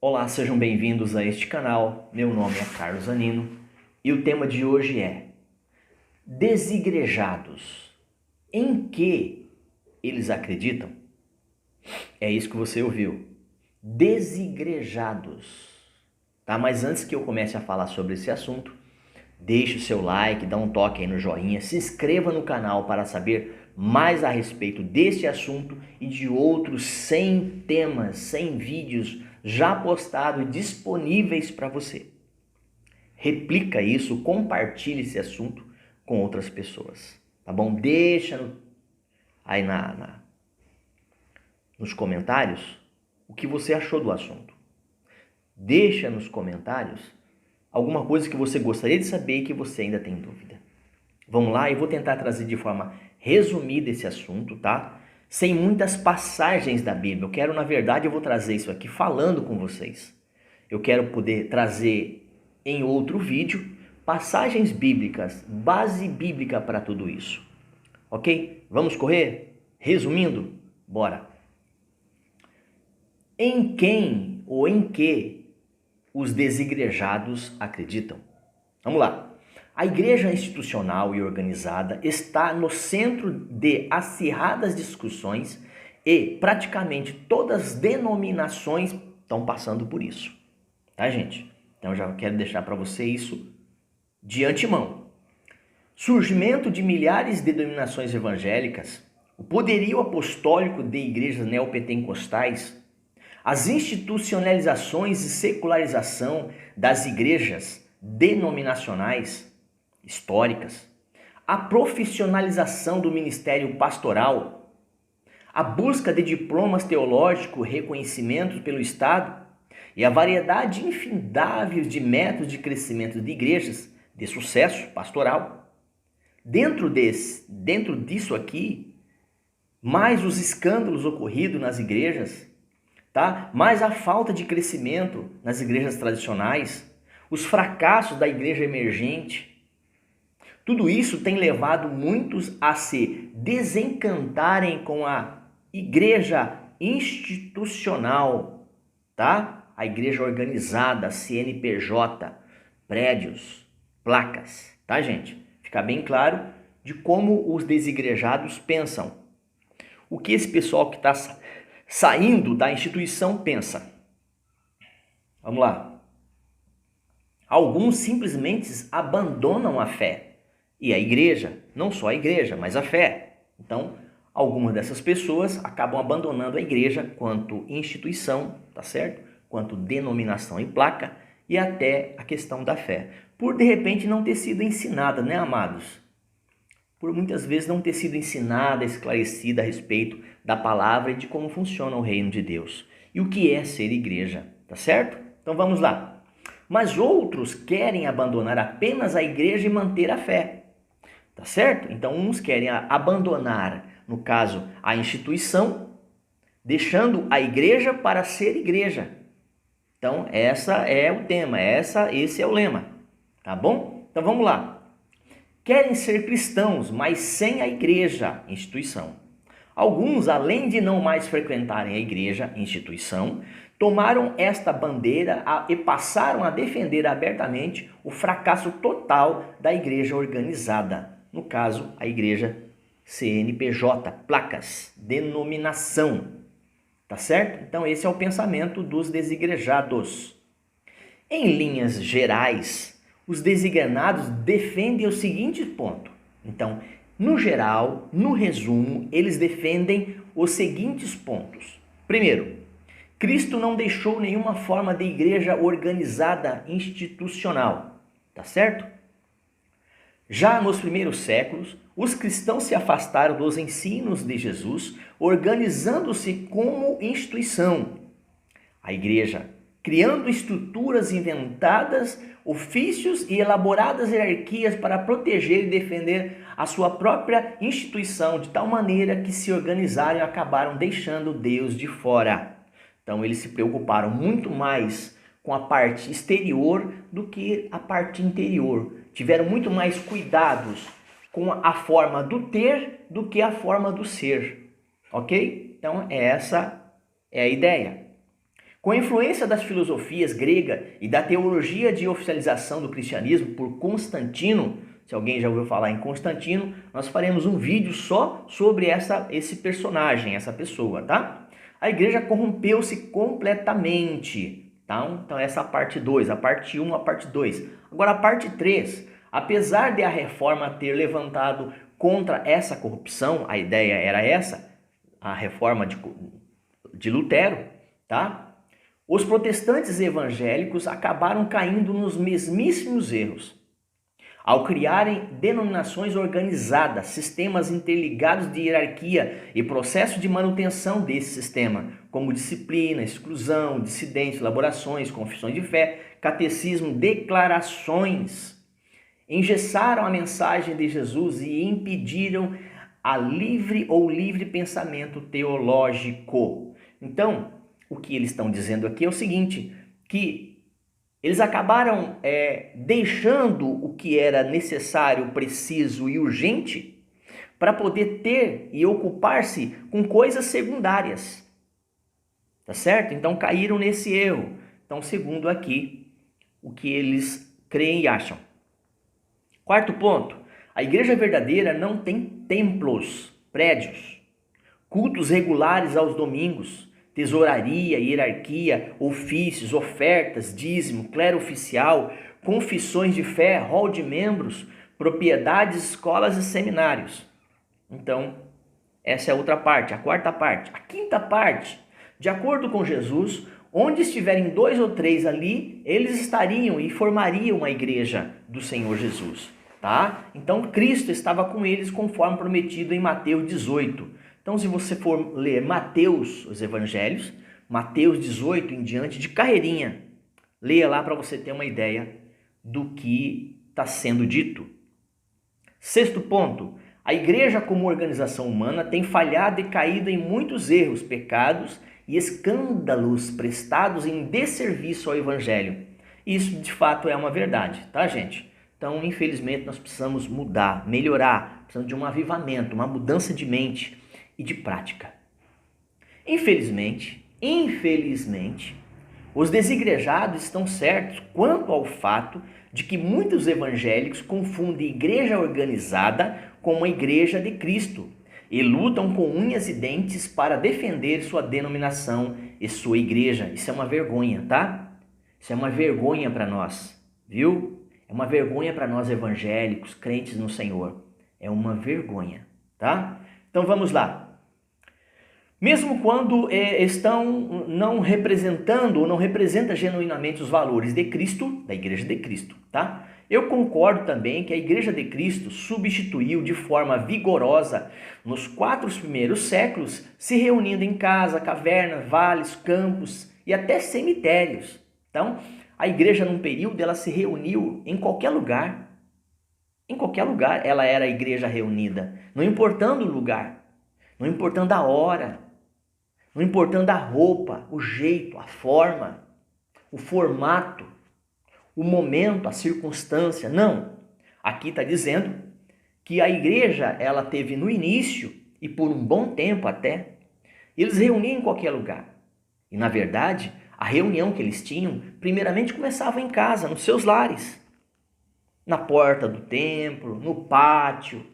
Olá, sejam bem-vindos a este canal. Meu nome é Carlos Anino e o tema de hoje é desigrejados. Em que eles acreditam? É isso que você ouviu. Desigrejados. Tá? Mas antes que eu comece a falar sobre esse assunto, deixe o seu like, dá um toque aí no joinha, se inscreva no canal para saber mais a respeito desse assunto e de outros 100 temas, 100 vídeos já postados e disponíveis para você. Replica isso, compartilhe esse assunto com outras pessoas, tá bom? Deixa aí nos comentários o que você achou do assunto. Deixa nos comentários alguma coisa que você gostaria de saber e que você ainda tem dúvida. Vamos lá, eu vou tentar trazer de forma resumida esse assunto, tá? Sem muitas passagens da Bíblia. Na verdade, eu vou trazer isso aqui falando com vocês. Eu quero poder trazer em outro vídeo passagens bíblicas, base bíblica para tudo isso. Ok? Vamos correr? Resumindo, bora. Em quem ou em que os desigrejados acreditam? Vamos lá. A igreja institucional e organizada está no centro de acirradas discussões e praticamente todas as denominações estão passando por isso. Tá, gente? Então já quero deixar para você isso de antemão. Surgimento de milhares de denominações evangélicas, o poderio apostólico de igrejas neopentecostais, as institucionalizações e secularização das igrejas denominacionais históricas, a profissionalização do ministério pastoral, a busca de diplomas teológicos reconhecimentos pelo Estado e a variedade infindável de métodos de crescimento de igrejas de sucesso pastoral. Dentro disso aqui, mais os escândalos ocorridos nas igrejas, tá? Mais a falta de crescimento nas igrejas tradicionais, os fracassos da igreja emergente. Tudo isso tem levado muitos a se desencantarem com a igreja institucional, tá? A igreja organizada, CNPJ, prédios, placas, tá, gente? Fica bem claro de como os desigrejados pensam. O que esse pessoal que está saindo da instituição pensa? Vamos lá. Alguns simplesmente abandonam a fé. E a igreja, não só a igreja, mas a fé. Então, algumas dessas pessoas acabam abandonando a igreja quanto instituição, tá certo? Quanto denominação e placa e até a questão da fé. Por de repente não ter sido ensinada, né, amados? Por muitas vezes não ter sido ensinada, esclarecida a respeito da palavra e de como funciona o reino de Deus. E o que é ser igreja, tá certo? Então vamos lá. Mas outros querem abandonar apenas a igreja e manter a fé. Tá certo? Então uns querem abandonar, no caso, a instituição, deixando a igreja para ser igreja. Então essa é o tema, esse é o lema, tá bom? Então vamos lá. Querem ser cristãos, mas sem a igreja, instituição. Alguns, além de não mais frequentarem a igreja, instituição, tomaram esta bandeira e passaram a defender abertamente o fracasso total da igreja organizada. No caso, a igreja CNPJ, placas, denominação. Tá certo? Então esse é o pensamento dos desigrejados. Em linhas gerais, os desigrejados defendem o seguinte ponto. Então, no geral, no resumo, eles defendem os seguintes pontos. Primeiro, Cristo não deixou nenhuma forma de igreja organizada institucional. Tá certo? Já nos primeiros séculos, os cristãos se afastaram dos ensinos de Jesus, organizando-se como instituição. A igreja, criando estruturas inventadas, ofícios e elaboradas hierarquias para proteger e defender a sua própria instituição, de tal maneira que se organizaram e acabaram deixando Deus de fora. Então eles se preocuparam muito mais com a parte exterior do que a parte interior. Tiveram muito mais cuidados com a forma do ter do que a forma do ser. Ok? Então essa é a ideia. Com a influência das filosofias grega e da teologia de oficialização do cristianismo por Constantino, se alguém já ouviu falar em Constantino, nós faremos um vídeo só sobre esse personagem, essa pessoa, tá? A igreja corrompeu-se completamente, tá? Então essa é a parte 2, a parte 1, a parte 2. Agora a parte 3, apesar de a reforma ter levantado contra essa corrupção, a ideia era essa, a reforma de Lutero, tá? Os protestantes evangélicos acabaram caindo nos mesmíssimos erros, ao criarem denominações organizadas, sistemas interligados de hierarquia e processo de manutenção desse sistema, como disciplina, exclusão, dissidência, elaborações, confissões de fé, catecismo, declarações. Engessaram a mensagem de Jesus e impediram a livre pensamento teológico. Então, o que eles estão dizendo aqui é o seguinte, que eles acabaram deixando o que era necessário, preciso e urgente para poder ter e ocupar-se com coisas secundárias. Tá certo? Então caíram nesse erro. Então, segundo aqui, o que eles creem e acham. Quarto ponto, a igreja verdadeira não tem templos, prédios, cultos regulares aos domingos, tesouraria, hierarquia, ofícios, ofertas, dízimo, clero oficial, confissões de fé, rol de membros, propriedades, escolas e seminários. Então, essa é a outra parte, a quarta parte. A quinta parte, de acordo com Jesus, onde estiverem 2 ou 3 ali, eles estariam e formariam a igreja do Senhor Jesus, tá? Então, Cristo estava com eles conforme prometido em Mateus 18. Então, se você for ler Mateus, os evangelhos, Mateus 18 em diante, de carreirinha, leia lá para você ter uma ideia do que está sendo dito. Sexto ponto, a igreja como organização humana tem falhado e caído em muitos erros, pecados e escândalos prestados em desserviço ao evangelho. Isso de fato é uma verdade, tá, gente? Então, infelizmente, nós precisamos mudar, melhorar, precisamos de um avivamento, uma mudança de mente e de prática. Infelizmente, os desigrejados estão certos quanto ao fato de que muitos evangélicos confundem igreja organizada com uma igreja de Cristo e lutam com unhas e dentes para defender sua denominação e sua igreja. Isso é uma vergonha, tá? Isso é uma vergonha para nós, viu? É uma vergonha para nós evangélicos, crentes no Senhor. É uma vergonha, tá? Então vamos lá. Mesmo quando estão não representando ou não representa genuinamente os valores de Cristo, da igreja de Cristo, tá? Eu concordo também que a igreja de Cristo substituiu de forma vigorosa nos 4 primeiros séculos, se reunindo em casa, cavernas, vales, campos e até cemitérios. Então, a igreja num período ela se reuniu em qualquer lugar. Em qualquer lugar ela era a igreja reunida, não importando o lugar, não importando a hora, não importando a roupa, o jeito, a forma, o formato, o momento, a circunstância. Não. Aqui está dizendo que a igreja ela teve no início e por um bom tempo até, eles reuniam em qualquer lugar. E na verdade, a reunião que eles tinham, primeiramente começava em casa, nos seus lares. Na porta do templo, no pátio,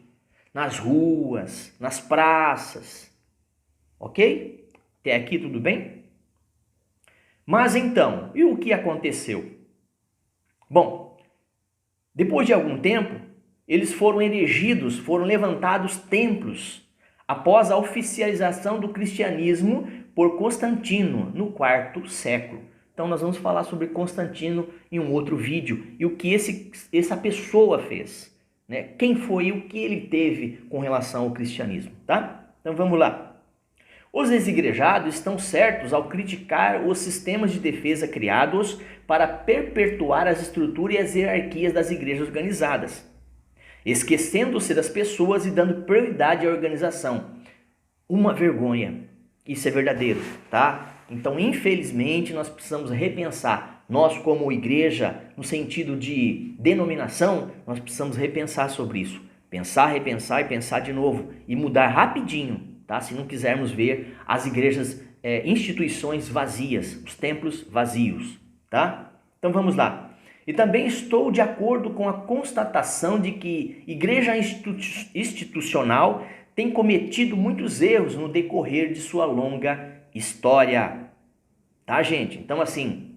nas ruas, nas praças. Ok? Até aqui tudo bem? Mas então, e o que aconteceu? Bom, depois de algum tempo, eles foram erigidos, foram levantados templos, após a oficialização do cristianismo por Constantino, no 4º século. Então nós vamos falar sobre Constantino em um outro vídeo e o que essa pessoa fez, né? Quem foi e o que ele teve com relação ao cristianismo, tá? Então vamos lá. Os desigrejados estão certos ao criticar os sistemas de defesa criados para perpetuar as estruturas e as hierarquias das igrejas organizadas, esquecendo-se das pessoas e dando prioridade à organização. Uma vergonha. Isso é verdadeiro, tá? Então, infelizmente, nós precisamos repensar. Nós, como igreja, no sentido de denominação, nós precisamos repensar sobre isso. Pensar, repensar e pensar de novo. E mudar rapidinho, tá? Se não quisermos ver as igrejas instituições vazias, os templos vazios, tá? Então vamos lá. E também estou de acordo com a constatação de que igreja institucional tem cometido muitos erros no decorrer de sua longa história, tá, gente? Então, assim,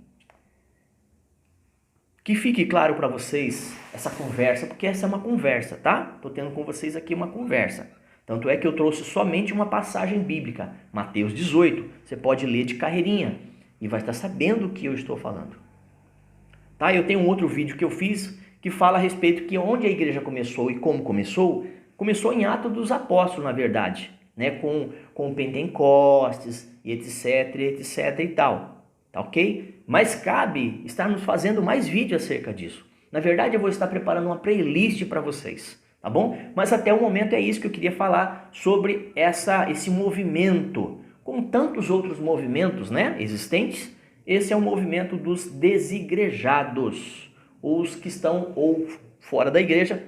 que fique claro para vocês essa conversa, porque essa é uma conversa, tá? Tô tendo com vocês aqui uma conversa. Tanto é que eu trouxe somente uma passagem bíblica, Mateus 18. Você pode ler de carreirinha e vai estar sabendo o que eu estou falando. Tá? Eu tenho um outro vídeo que eu fiz que fala a respeito que onde a igreja começou e como começou em Atos dos Apóstolos, na verdade, né? com Pentecostes, e etc, etc e tal, tá ok? Mas cabe estarmos fazendo mais vídeos acerca disso. Na verdade, eu vou estar preparando uma playlist para vocês, tá bom? Mas até o momento é isso que eu queria falar sobre esse movimento, com tantos outros movimentos, né, existentes. Esse é o movimento dos desigrejados, os que estão ou fora da igreja,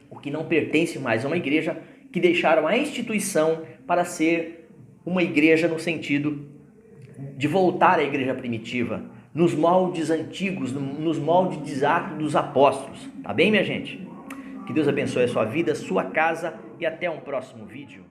o que não pertence mais a uma igreja, que deixaram a instituição para ser uma igreja no sentido de voltar à igreja primitiva, nos moldes antigos, nos moldes de Atos dos Apóstolos. Tá bem, minha gente? Que Deus abençoe a sua vida, a sua casa e até um próximo vídeo.